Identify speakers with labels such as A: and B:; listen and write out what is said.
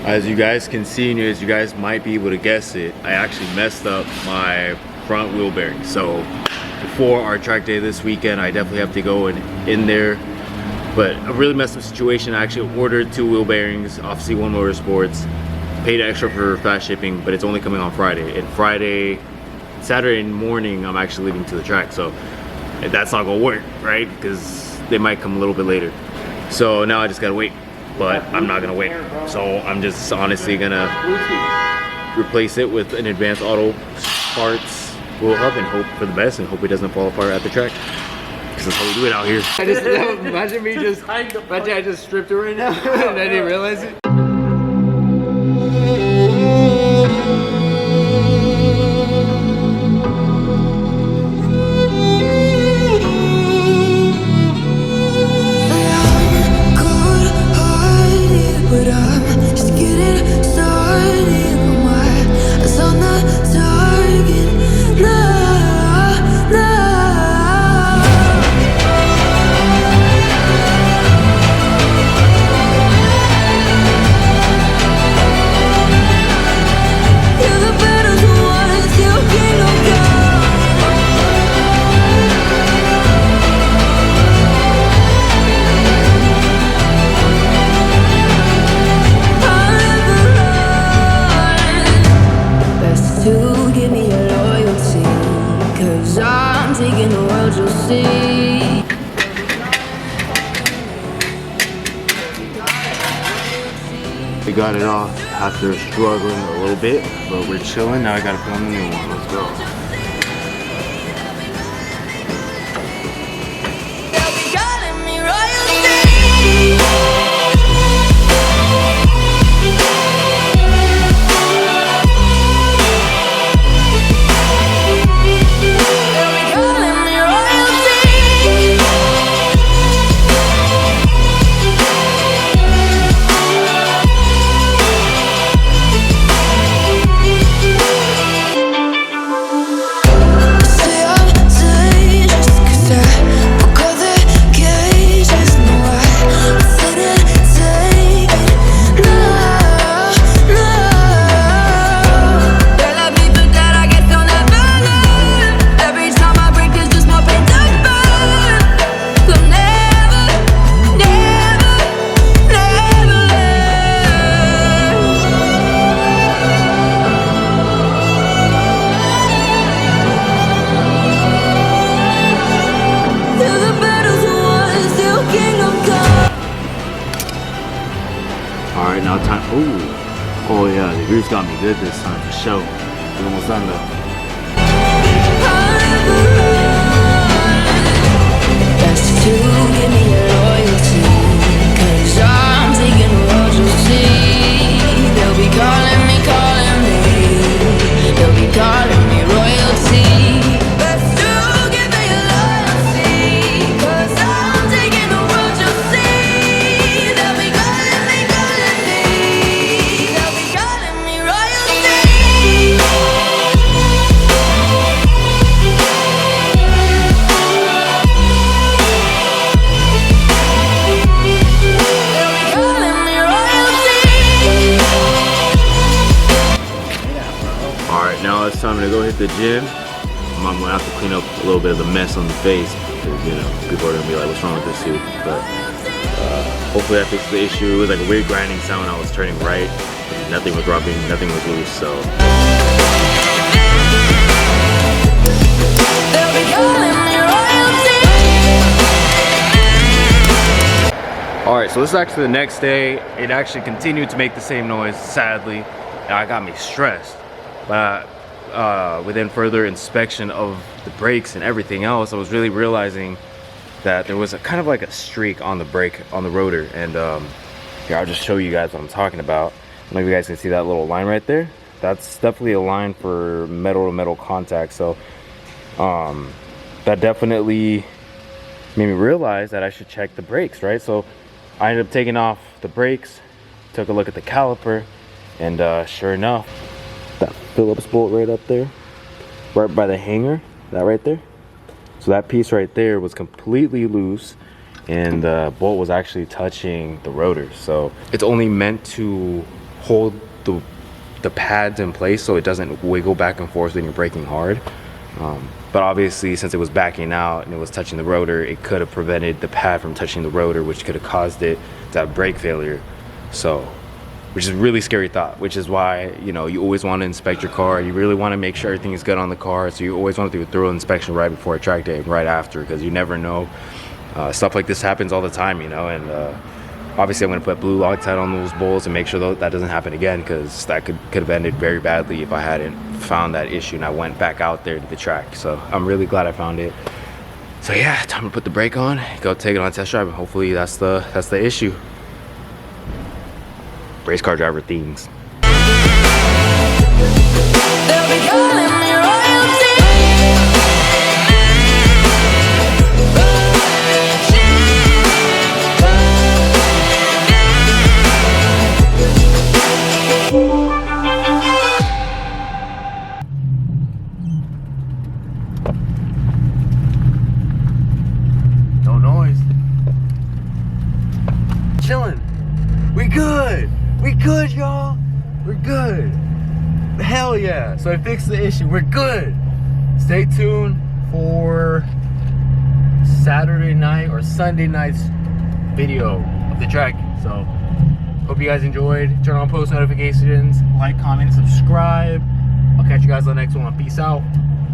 A: As you guys can see, and as you guys might be able to guess it, I actually messed up my front wheel bearing. So before our track day this weekend, I definitely have to go in there. But a really messed up situation. I actually ordered 2 wheel bearings off C1 Motorsports, paid extra for fast shipping, but it's only coming on Friday. And Saturday morning, I'm actually leaving to the track. So that's not gonna work, right? Because they might come a little bit later. So now I just gotta wait. But I'm not gonna wait. So I'm just honestly gonna replace it with an Advanced Auto Parts wheel hub and hope for the best and hope it doesn't fall apart at the track. Because that's how we do it out here. Imagine I just stripped it right now and I didn't realize it. We got it off after struggling a little bit, but we're chilling. Now I gotta put on the new one. Let's go. Alright, now time. Ooh. Oh yeah, the grease got me good this time for sure. We're almost done though. Best to give me your loyalty, 'cause I'm taking the road you'll see. They'll be calling me. They'll be calling me royalty. Now it's time to go hit the gym. I'm gonna have to clean up a little bit of the mess on the face because, you know, people are gonna be like, what's wrong with this suit? But hopefully that fixes the issue. It was like a weird grinding sound. I was turning right. Nothing was rubbing, nothing was loose, so. Alright, so this is actually the next day. It actually continued to make the same noise, sadly. Now it got me stressed. But within further inspection of the brakes and everything else, I was really realizing that there was a kind of like a streak on the brake, on the rotor. And here, I'll just show you guys what I'm talking about. Maybe you guys can see that little line right there. That's definitely a line for metal to metal contact. So that definitely made me realize that I should check the brakes, right? So I ended up taking off the brakes, took a look at the caliper, and sure enough, that Phillips bolt right up there, right by the hanger, that right there. So that piece right there was completely loose, and the bolt was actually touching the rotor. So it's only meant to hold the pads in place so it doesn't wiggle back and forth when you're braking hard. But obviously, since it was backing out and it was touching the rotor, it could have prevented the pad from touching the rotor, which could have caused it to have brake failure. So, which is a really scary thought, which is why, you know, you always want to inspect your car. You really want to make sure everything is good on the car. So you always want to do a thorough inspection right before a track day and right after, because you never know. Stuff like this happens all the time, you know, and obviously I'm going to put blue Loctite on those bolts and make sure that doesn't happen again, because that could have ended very badly if I hadn't found that issue and I went back out there to the track. So I'm really glad I found it. So yeah, time to put the brake on, go take it on a test drive, and hopefully that's the issue. Race car driver things.
B: They'll be calling me royalty.
A: No noise. Chilling. We good. We good, y'all. We're good. Hell yeah. So I fixed the issue. We're good. Stay tuned for Saturday night or Sunday night's video of the track. So hope you guys enjoyed. Turn on post notifications, like, comment, subscribe. I'll catch you guys on the next one. Peace out.